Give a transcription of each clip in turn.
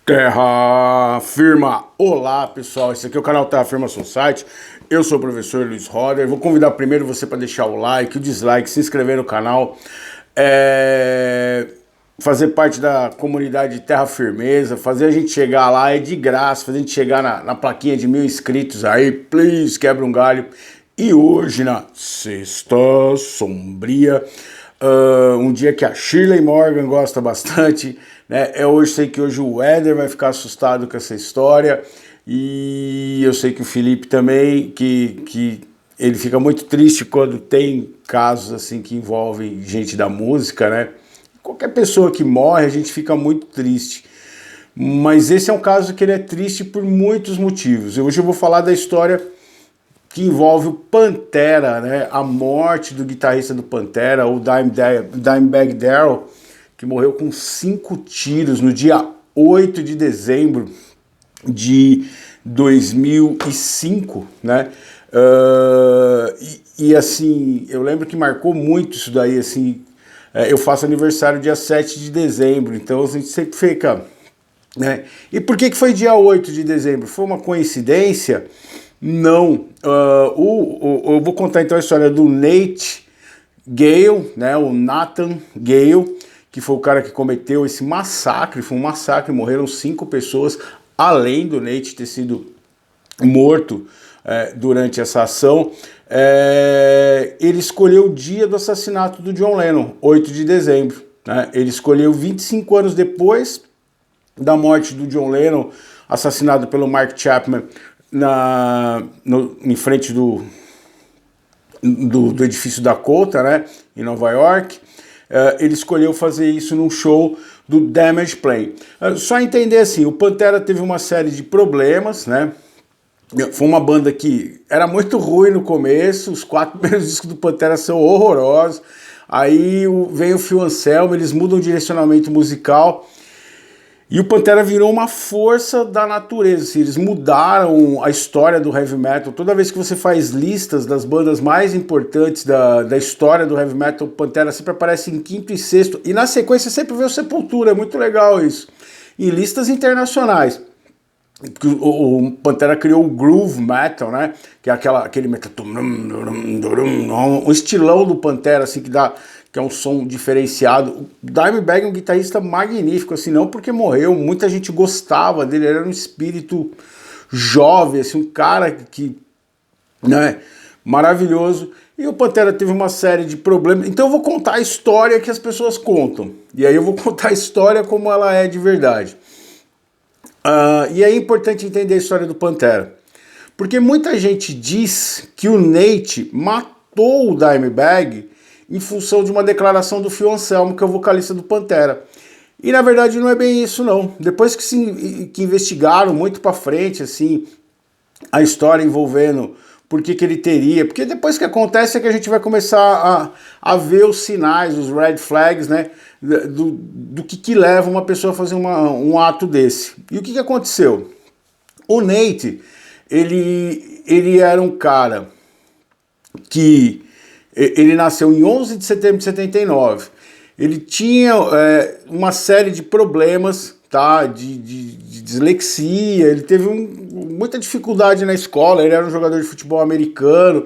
Terra Firma! Olá pessoal, esse aqui é o canal Terra Firma Society. Eu sou o professor Luiz Roder. Vou convidar primeiro você para deixar o like, o dislike, se inscrever no canal, fazer parte da comunidade Terra Firmeza, fazer a gente chegar lá, é de graça, fazer a gente chegar na plaquinha de 1000 inscritos aí, please, quebra um galho. E hoje, na Sexta Sombria, um dia que a Shirley Morgan gosta bastante, né? Sei que hoje o Éder vai ficar assustado com essa história, e eu sei que o Felipe também, que ele fica muito triste quando tem casos assim que envolvem gente da música, né? Qualquer pessoa que morre, a gente fica muito triste. Mas esse é um caso que ele é triste por muitos motivos. Hoje eu vou falar da história que envolve o Pantera, né? A morte do guitarrista do Pantera, o Dimebag Darrell, que morreu com 5 tiros no dia 8 de dezembro de 2005, né? Assim, eu lembro que marcou muito isso daí, assim. Eu faço aniversário dia 7 de dezembro, então a gente sempre fica, né? E por que foi dia 8 de dezembro? Foi uma coincidência? Não. Eu vou contar então a história do Nate Gale, né? O Nathan Gale, que foi o cara que cometeu esse massacre. Foi um massacre, morreram 5 pessoas, além do Nate ter sido morto durante essa ação. Ele escolheu o dia do assassinato do John Lennon, 8 de dezembro. Né? Ele escolheu 25 anos depois da morte do John Lennon, assassinado pelo Mark Chapman em frente do edifício Dakota, né, em Nova York. Ele escolheu fazer isso num show do Damage Plan. Só entender assim, o Pantera teve uma série de problemas, né? Foi uma banda que era muito ruim no começo, os 4 primeiros discos do Pantera são horrorosos. Aí vem o Phil Anselmo, eles mudam o direcionamento musical e o Pantera virou uma força da natureza. Assim, eles mudaram a história do heavy metal. Toda vez que você faz listas das bandas mais importantes da história do heavy metal, o Pantera sempre aparece em 5º e 6º, e na sequência sempre vê o Sepultura. É muito legal isso. Em listas internacionais, o Pantera criou o groove metal, né? Que é aquele metal, um estilão do Pantera, assim, que é um som diferenciado. O Dimebag é um guitarrista magnífico, assim, não porque morreu, muita gente gostava dele, ele era um espírito jovem, assim, um cara que, né, maravilhoso. E o Pantera teve uma série de problemas. Então eu vou contar a história que as pessoas contam, e aí eu vou contar a história como ela é de verdade. E é importante entender a história do Pantera, porque muita gente diz que o Nate matou o Dimebag em função de uma declaração do Phil Anselmo, que é o vocalista do Pantera. E na verdade não é bem isso não. Depois que investigaram muito pra frente, assim, a história envolvendo por que ele teria, porque depois que acontece é que a gente vai começar a ver os sinais, os red flags, né, do que leva uma pessoa a fazer um ato desse. E o que aconteceu? O Nate, ele era um cara que ele nasceu em 11 de setembro de 79. Ele tinha uma série de problemas, tá? De dislexia, ele teve muita dificuldade na escola, ele era um jogador de futebol americano.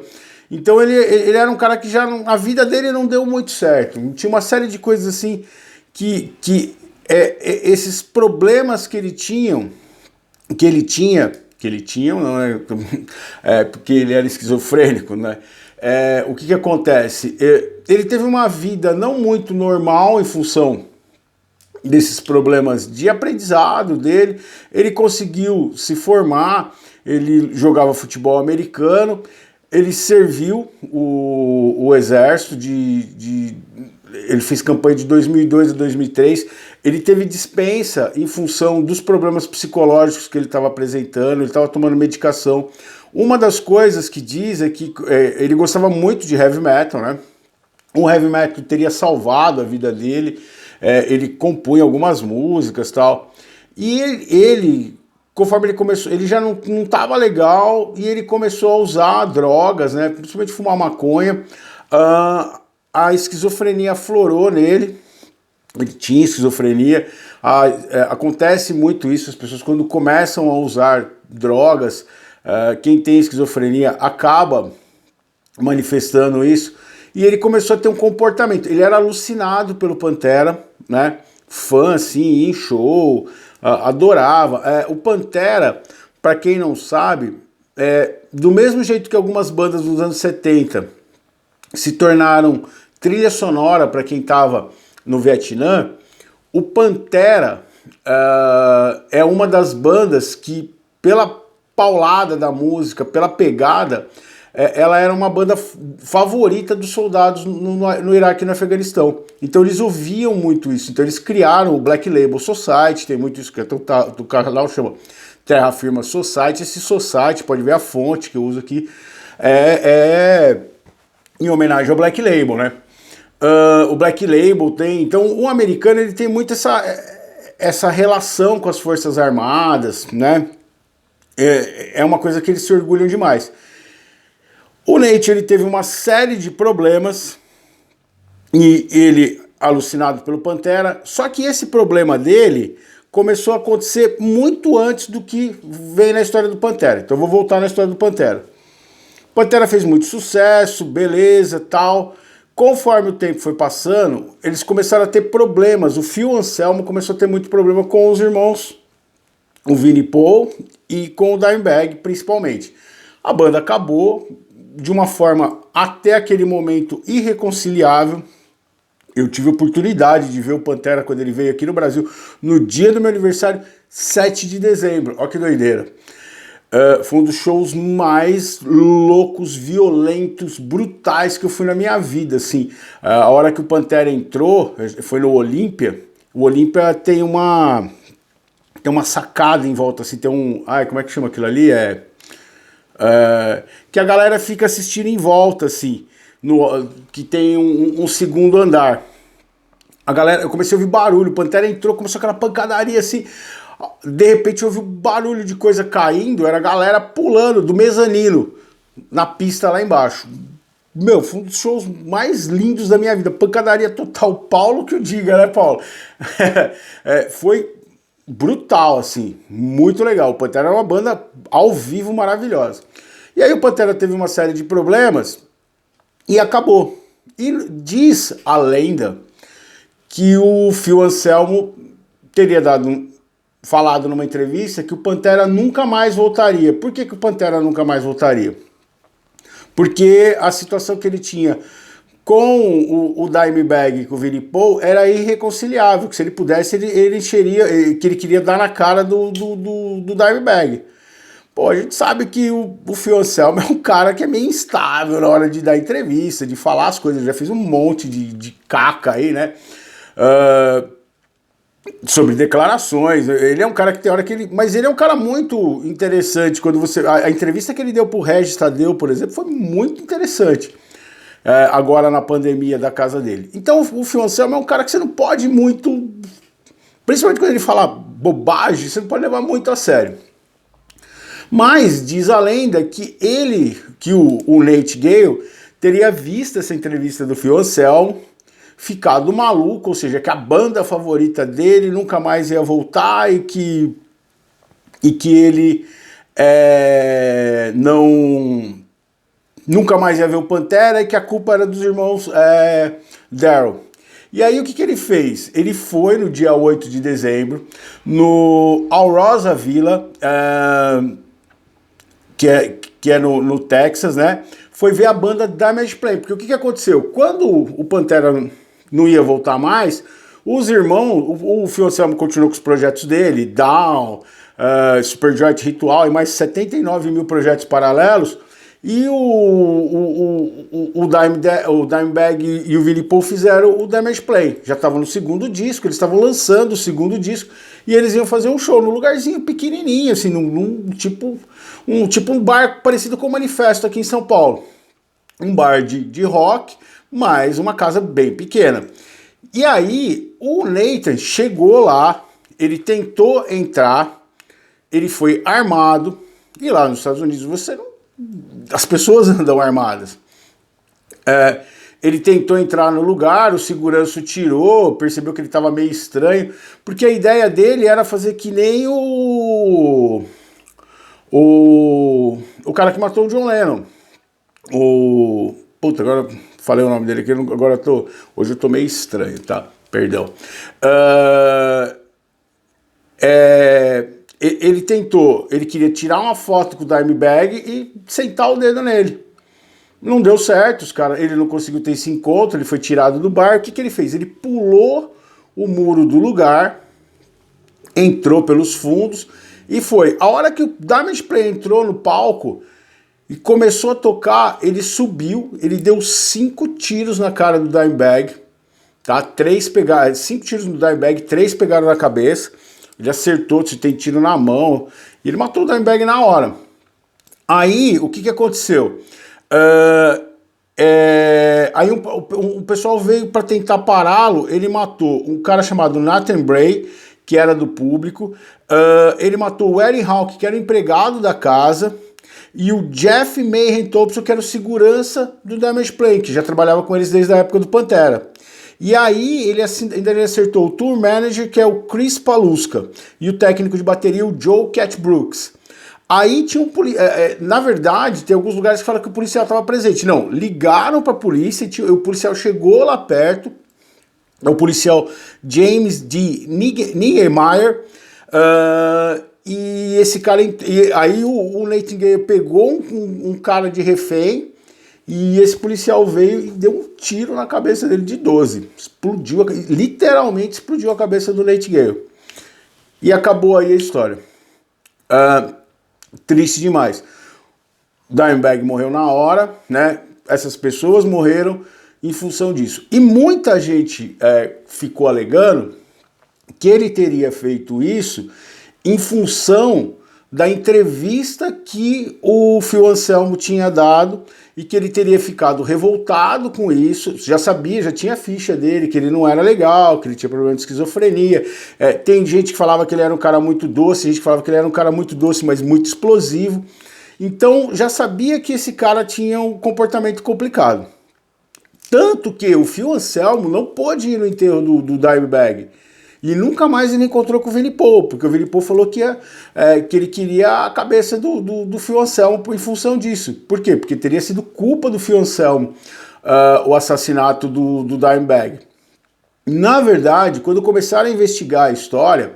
Então ele era um cara que a vida dele não deu muito certo. Tinha uma série de coisas assim que esses problemas que ele tinha, não é? Porque ele era esquizofrênico, né? O que acontece? Ele teve uma vida não muito normal em função desses problemas de aprendizado dele. Ele conseguiu se formar, ele jogava futebol americano, ele serviu o exército ele fez campanha de 2002 a 2003, ele teve dispensa em função dos problemas psicológicos que ele estava apresentando, ele estava tomando medicação. Uma das coisas que diz é que ele gostava muito de heavy metal, né? O heavy metal teria salvado a vida dele, ele compunha algumas músicas e tal, e ele, conforme ele começou, ele já não estava legal, e ele começou a usar drogas, né? Principalmente fumar maconha. A esquizofrenia aflorou nele, ele tinha esquizofrenia. Acontece muito isso, as pessoas quando começam a usar drogas, quem tem esquizofrenia acaba manifestando isso, e ele começou a ter um comportamento, ele era alucinado pelo Pantera, né, fã assim, em show, adorava. O Pantera, para quem não sabe, do mesmo jeito que algumas bandas dos anos 70 se tornaram trilha sonora para quem estava no Vietnã, o Pantera é uma das bandas que, pela paulada da música, pela pegada, ela era uma banda favorita dos soldados no Iraque e no Afeganistão. Então eles ouviam muito isso. Então eles criaram o Black Label Society, tem muito isso que do canal chama Terra Firma Society. Esse Society, pode ver a fonte que eu uso aqui, em homenagem ao Black Label, né? O Black Label tem... Então o americano ele tem muito essa relação com as Forças Armadas, né? É uma coisa que eles se orgulham demais. O Nate ele teve uma série de problemas e ele, alucinado pelo Pantera, só que esse problema dele começou a acontecer muito antes do que veio na história do Pantera. Então eu vou voltar na história do Pantera. O Pantera fez muito sucesso, beleza, tal. Conforme o tempo foi passando, eles começaram a ter problemas. O Phil Anselmo começou a ter muito problema com os irmãos, o Vinnie Paul e com o Dimebag, principalmente. A banda acabou de uma forma até aquele momento irreconciliável. Eu tive a oportunidade de ver o Pantera quando ele veio aqui no Brasil, no dia do meu aniversário, 7 de dezembro. Olha que doideira. Foi um dos shows mais loucos, violentos, brutais que eu fui na minha vida, assim. A hora que o Pantera entrou, foi no Olímpia. O Olímpia tem uma sacada em volta, assim, tem um... como é que chama aquilo ali? Que a galera fica assistindo em volta, assim, que tem um segundo andar. Eu comecei a ouvir barulho, o Pantera entrou, começou aquela pancadaria, assim... De repente eu ouvi um barulho de coisa caindo, era a galera pulando do mezanino na pista lá embaixo. Meu, foi um dos shows mais lindos da minha vida, pancadaria total. Paulo que o diga, né, Paulo? Foi brutal, assim, muito legal. O Pantera é uma banda ao vivo maravilhosa. E aí o Pantera teve uma série de problemas e acabou. E diz a lenda que o Phil Anselmo teria falado numa entrevista que o Pantera nunca mais voltaria. Por que o Pantera nunca mais voltaria? Porque a situação que ele tinha com o Dimebag e com o Vinnie Paul era irreconciliável, que se ele pudesse, ele encheria, que ele queria dar na cara do Dimebag. Pô, a gente sabe que o Phil Anselmo é um cara que é meio instável na hora de dar entrevista, de falar as coisas, já fez um monte de caca aí, né? Sobre declarações. Ele é um cara que tem hora que ele... Mas ele é um cara muito interessante. Quando você... A entrevista que ele deu pro Regis Tadeu, por exemplo, foi muito interessante. Agora na pandemia da casa dele. Então o Phil Anselmo é um cara que você não pode muito... Principalmente quando ele fala bobagem, você não pode levar muito a sério. Mas diz a lenda que o Nate Gale teria visto essa entrevista do Phil Anselmo, ficado maluco, ou seja, que a banda favorita dele nunca mais ia voltar e que ele nunca mais ia ver o Pantera e que a culpa era dos irmãos Daryl. E aí o que ele fez? Ele foi no dia 8 de dezembro no Alrosa Villa, que é no Texas, né? Foi ver a banda Damage Plan, porque o que aconteceu? Quando o Pantera não ia voltar mais, os irmãos, o Phil Anselmo continuou com os projetos dele, Down, Superjoint Ritual e mais 79 mil projetos paralelos, e o Dimebag e o Vinnie Paul fizeram o Damage Plan. Já estavam no segundo disco, eles estavam lançando o segundo disco, e eles iam fazer um show num lugarzinho pequenininho, assim, num um bar parecido com o Manifesto aqui em São Paulo. Um bar de rock, mas uma casa bem pequena. E aí o Nathan chegou lá, ele tentou entrar, ele foi armado, e lá nos Estados Unidos as pessoas andam armadas. Ele tentou entrar no lugar, o segurança o tirou, percebeu que ele estava meio estranho, porque a ideia dele era fazer que nem o cara que matou o John Lennon. Puta, agora falei o nome dele aqui, agora hoje eu tô meio estranho, tá? Perdão. Ele queria tirar uma foto com o Dimebag e sentar o dedo nele. Não deu certo, ele não conseguiu ter esse encontro, ele foi tirado do bar. O que ele fez? Ele pulou o muro do lugar, entrou pelos fundos e foi. A hora que o Damage Play entrou no palco e começou a tocar, ele subiu, ele deu 5 tiros na cara do Dimebag, tá? 5 tiros no Dimebag, 3 pegaram na cabeça. Ele acertou, se tem tiro na mão, e ele matou o Dimebag na hora. Aí, o que aconteceu? Aí um pessoal veio para tentar pará-lo, ele matou um cara chamado Nathan Bray, que era do público, ele matou o Eddie Hawk, que era empregado da casa, e o Jeff Mayhem Thompson, que era o segurança do Damage Play, que já trabalhava com eles desde a época do Pantera. E aí ele acertou o tour manager, que é o Chris Paluska, e o técnico de bateria, o Joe Cat Brooks. Aí tinha na verdade, tem alguns lugares que falam que o policial estava presente. Não, ligaram para a polícia, o policial chegou lá perto, é o policial James D. Niemeyer, e esse cara, aí o Nightingale pegou um cara de refém, e esse policial veio e deu um tiro na cabeça dele de 12. Literalmente explodiu a cabeça do Nightingale. E acabou aí a história. Triste demais. Dimebag morreu na hora, né? Essas pessoas morreram em função disso. E muita gente ficou alegando que ele teria feito isso em função da entrevista que o Phil Anselmo tinha dado e que ele teria ficado revoltado com isso, já tinha a ficha dele, que ele não era legal, que ele tinha problema de esquizofrenia. Tem gente que falava que ele era um cara muito doce, gente que falava que ele era um cara muito doce, mas muito explosivo. Então já sabia que esse cara tinha um comportamento complicado. Tanto que o Phil Anselmo não pôde ir no enterro do Dimebag. E nunca mais ele encontrou com o Vinnie Paul, porque o Vinnie Paul falou que ele queria a cabeça do Phil Anselmo em função disso. Por quê? Porque teria sido culpa do Phil Anselmo o assassinato do Dimebag. Na verdade, quando começaram a investigar a história,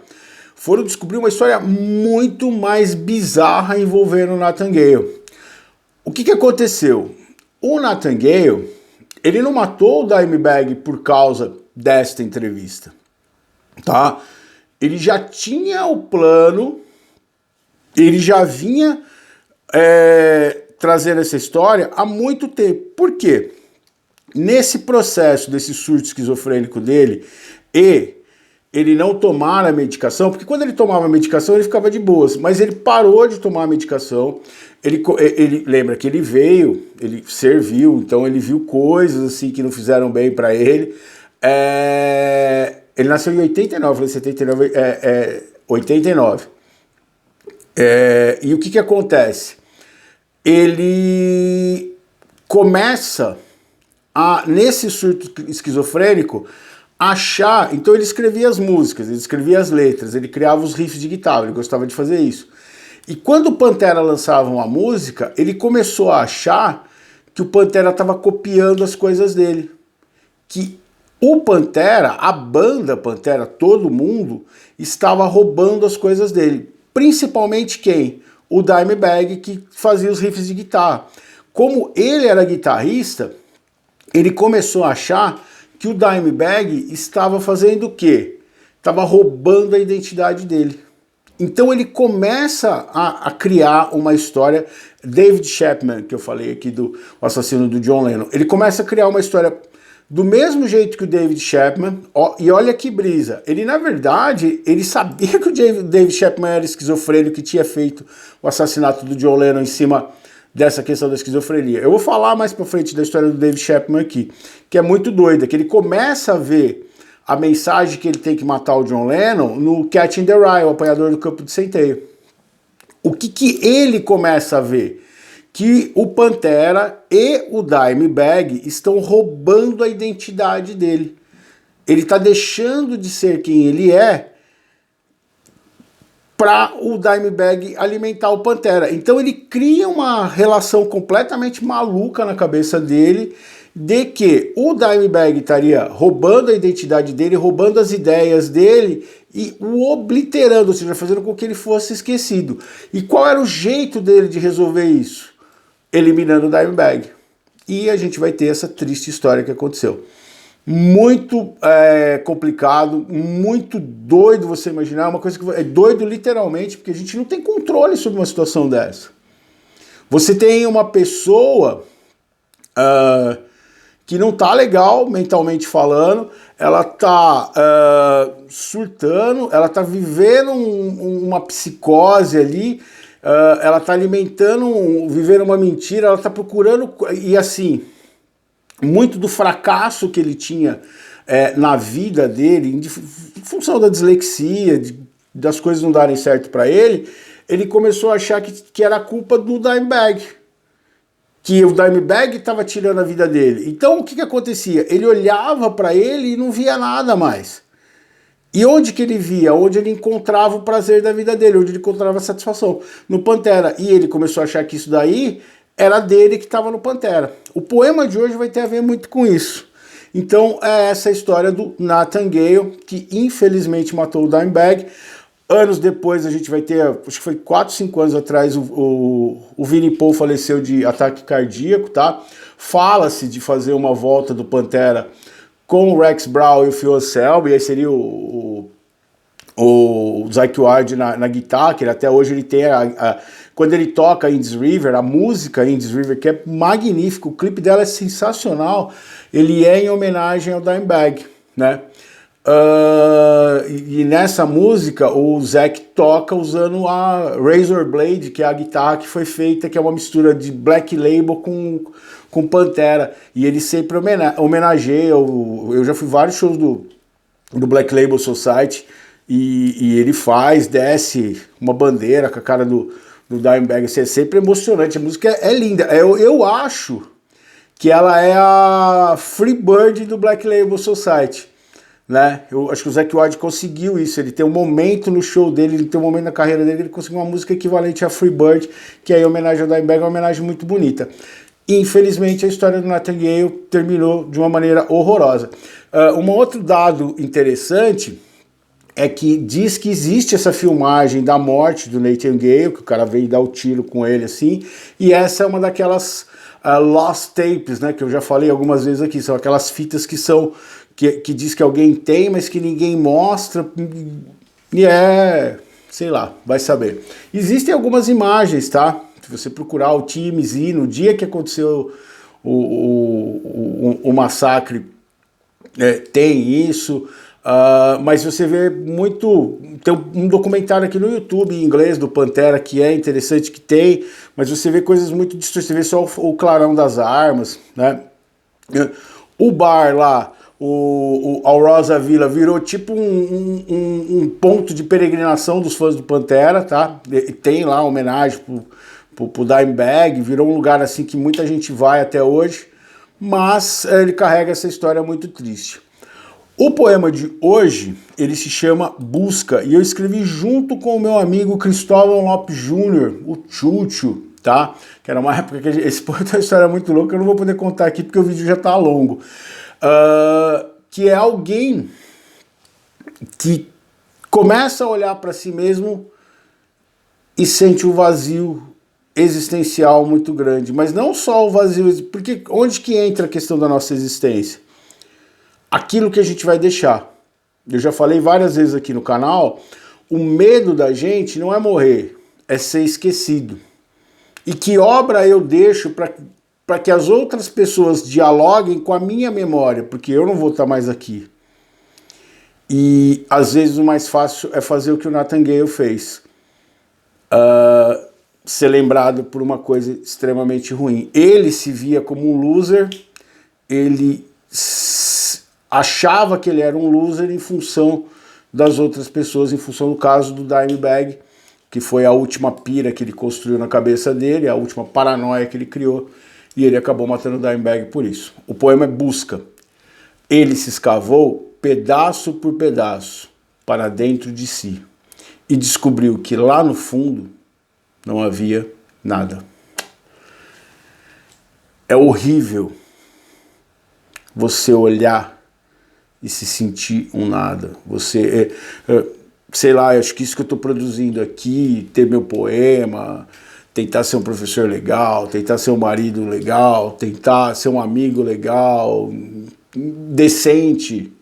foram descobrir uma história muito mais bizarra envolvendo o Nathan Gale. O que aconteceu? O Nathan Gale, ele não matou o Dimebag por causa desta entrevista. Tá? Ele já tinha o plano, ele já vinha trazendo essa história há muito tempo. Por quê? Nesse processo desse surto esquizofrênico dele, ele não tomar a medicação, porque quando ele tomava a medicação ele ficava de boas, mas ele parou de tomar a medicação, ele lembra que ele veio, ele serviu, então ele viu coisas assim que não fizeram bem para ele. Ele nasceu em 89, falei 79, 89. E o que acontece? Ele começa nesse surto esquizofrênico, achar... Então ele escrevia as músicas, ele escrevia as letras, ele criava os riffs de guitarra, ele gostava de fazer isso. E quando o Pantera lançava uma música, ele começou a achar que o Pantera estava copiando as coisas dele. Que o Pantera, a banda Pantera, todo mundo, estava roubando as coisas dele. Principalmente quem? O Dimebag, que fazia os riffs de guitarra. Como ele era guitarrista, ele começou a achar que o Dimebag estava fazendo o quê? Estava roubando a identidade dele. Então ele começa a criar uma história. David Chapman, que eu falei aqui do assassino do John Lennon, ele começa a criar uma história do mesmo jeito que o David Chapman, e olha que brisa, ele na verdade, ele sabia que o David Chapman era esquizofrênico, que tinha feito o assassinato do John Lennon em cima dessa questão da esquizofrenia. Eu vou falar mais pra frente da história do David Chapman aqui, que é muito doida, que ele começa a ver a mensagem que ele tem que matar o John Lennon no Cat in the Rye, o apanhador do campo de centeio. O que ele começa a ver? que o Pantera e o Dimebag estão roubando a identidade dele. Ele está deixando de ser quem ele é para o Dimebag alimentar o Pantera. Então ele cria uma relação completamente maluca na cabeça dele de que o Dimebag estaria roubando a identidade dele, roubando as ideias dele e o obliterando, ou seja, fazendo com que ele fosse esquecido. E qual era o jeito dele de resolver isso? Eliminando o Dimebag. E a gente vai ter essa triste história que aconteceu. Muito complicado, muito doido você imaginar, uma coisa que é doido literalmente, porque a gente não tem controle sobre uma situação dessa. Você tem uma pessoa que não tá legal mentalmente falando, ela tá surtando, ela tá vivendo uma psicose ali, ela tá alimentando, vivendo uma mentira, ela tá procurando, e assim, muito do fracasso que ele tinha na vida dele, em função da dislexia, das coisas não darem certo para ele começou a achar que era culpa do Dimebag, que o Dimebag estava tirando a vida dele. Então o que acontecia? Ele olhava para ele e não via nada mais. E onde que ele via? Onde ele encontrava o prazer da vida dele, onde ele encontrava a satisfação? No Pantera. E ele começou a achar que isso daí era dele que estava no Pantera. O poema de hoje vai ter a ver muito com isso. Então é essa a história do Nathan Gale, que infelizmente matou o Dimebag. Anos depois a gente vai ter, acho que foi 4, 5 anos atrás, o Vinnie Paul faleceu de ataque cardíaco, tá? Fala-se de fazer uma volta do Pantera com o Rex Brown e o Phil Anselmo, e aí seria o Zakk Wylde na guitarra, que até hoje ele tem quando ele toca Indies River, a música Indies River, que é magnífico, o clipe dela é sensacional, ele é em homenagem ao Dimebag, né? E nessa música o Zakk toca usando a Razor Blade, que é a guitarra que foi feita, que é uma mistura de Black Label com Pantera, e ele sempre homenageia, eu já fui vários shows do Black Label Society, e ele desce uma bandeira com a cara do Dimebag, assim, é sempre emocionante, a música é linda, eu acho que ela é a Free Bird do Black Label Society, né? Eu acho que o Zakk Wylde conseguiu isso, ele tem um momento no show dele, ele tem um momento na carreira dele, ele conseguiu uma música equivalente a Free Bird, que é em homenagem ao Dimebag, é uma homenagem muito bonita. Infelizmente a história do Nathan Gale terminou de uma maneira horrorosa. Um outro dado interessante é que diz que existe essa filmagem da morte do Nathan Gale, que o cara veio dar o tiro com ele assim, e essa é uma daquelas lost tapes, né, que eu já falei algumas vezes aqui, são aquelas fitas que diz que alguém tem, mas que ninguém mostra, e sei lá, vai saber. Existem algumas imagens, tá? Se você procurar o TMZ, no dia que aconteceu o massacre, tem isso, mas você vê muito, tem um documentário aqui no YouTube em inglês do Pantera que é interessante, que tem, mas você vê coisas muito distorcidas, você vê só o clarão das armas, né? O bar lá, a Rosa Villa virou tipo um ponto de peregrinação dos fãs do Pantera, tá? Tem lá homenagem pro Dimebag, virou um lugar assim que muita gente vai até hoje, mas ele carrega essa história muito triste. O poema de hoje, ele se chama Busca, e eu escrevi junto com o meu amigo Cristóvão Lopes Jr., o Chucho, tá? Que era uma época que esse poema tem uma história muito louca, eu não vou poder contar aqui porque o vídeo já tá longo. Que é alguém que começa a olhar para si mesmo e sente um vazio existencial muito grande, mas não só o vazio, porque onde que entra a questão da nossa existência? Aquilo que a gente vai deixar. Eu já falei várias vezes aqui no canal, o medo da gente não é morrer, é ser esquecido. E que obra eu deixo para que as outras pessoas dialoguem com a minha memória, porque eu não vou estar mais aqui. E às vezes o mais fácil é fazer o que o Nathan Gale fez. Ser lembrado por uma coisa extremamente ruim. Ele se via como um loser, ele achava que ele era um loser em função das outras pessoas, em função do caso do Dimebag, que foi a última pira que ele construiu na cabeça dele, a última paranoia que ele criou, e ele acabou matando o Dimebag por isso. O poema é Busca. Ele se escavou pedaço por pedaço para dentro de si e descobriu que lá no fundo não havia nada. É horrível você olhar e se sentir um nada. Você, sei lá, acho que isso que eu estou produzindo aqui, ter meu poema, tentar ser um professor legal, tentar ser um marido legal, tentar ser um amigo legal, decente,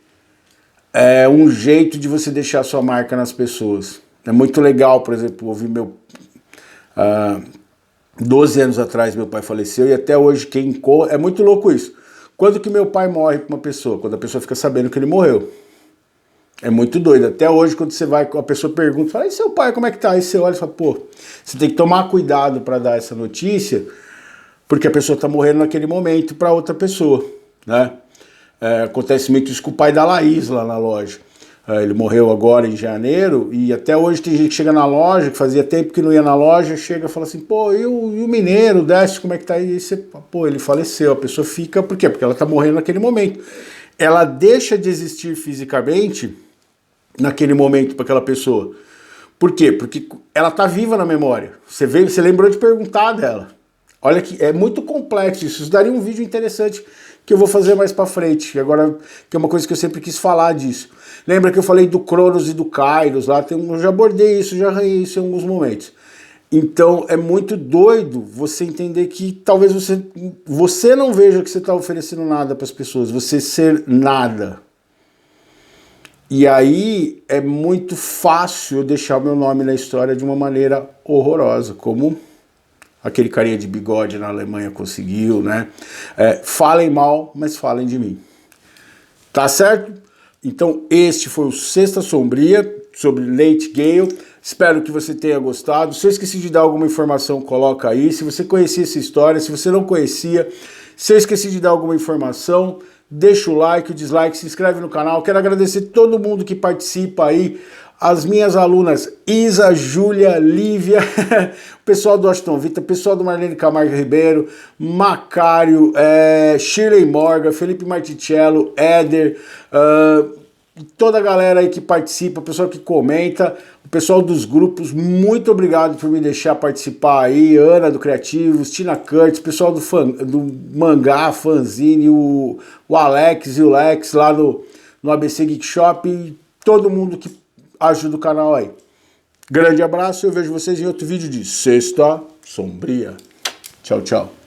é um jeito de você deixar sua marca nas pessoas. É muito legal, por exemplo, ouvir 12 anos atrás meu pai faleceu e até hoje é muito louco isso. Quando que meu pai morre para uma pessoa? Quando a pessoa fica sabendo que ele morreu. É muito doido. Até hoje, quando você vai, a pessoa pergunta, fala, e seu pai, como é que tá? Aí você olha e fala, pô, você tem que tomar cuidado para dar essa notícia, porque a pessoa tá morrendo naquele momento para outra pessoa, né? Acontece muito isso com o pai da Laís lá na loja. Ele morreu agora em janeiro e até hoje tem gente que chega na loja, que fazia tempo que não ia na loja, chega e fala assim, pô, e o mineiro, Décio, como é que tá aí? E você, pô, ele faleceu. A pessoa fica, por quê? Porque ela tá morrendo naquele momento. Ela deixa de existir fisicamente naquele momento para aquela pessoa. Por quê? Porque ela tá viva na memória. Você lembrou de perguntar dela. Olha que é muito complexo isso. Isso daria um vídeo interessante que eu vou fazer mais pra frente. Agora, que é uma coisa que eu sempre quis falar disso. Lembra que eu falei do Cronos e do Kairos lá? Eu já abordei isso, já arranhei isso em alguns momentos. Então, é muito doido você entender que talvez você não veja que você está oferecendo nada para as pessoas. Você ser nada. E aí, é muito fácil eu deixar o meu nome na história de uma maneira horrorosa, como aquele carinha de bigode na Alemanha conseguiu, né? Falem mal, mas falem de mim. Tá certo? Então, este foi o Sexta Sombria, sobre Nate Gale. Espero que você tenha gostado. Se eu esqueci de dar alguma informação, coloca aí. Se você conhecia essa história, se você não conhecia, se eu esqueci de dar alguma informação, deixa o like, o dislike, se inscreve no canal. Quero agradecer todo mundo que participa aí. As minhas alunas Isa, Júlia, Lívia, o pessoal do Aston Vita, o pessoal do Marlene Camargo Ribeiro, Macário, Shirley Morgan, Felipe Marticello, Éder, toda a galera aí que participa, o pessoal que comenta, o pessoal dos grupos, muito obrigado por me deixar participar aí, Ana do Criativos, Tina Curtis, o pessoal do Mangá, Fanzine, o Alex e o Lex lá no ABC Geek Shop, e todo mundo que ajuda o canal aí. Grande abraço, eu vejo vocês em outro vídeo de Sexta Sombria. Tchau, tchau.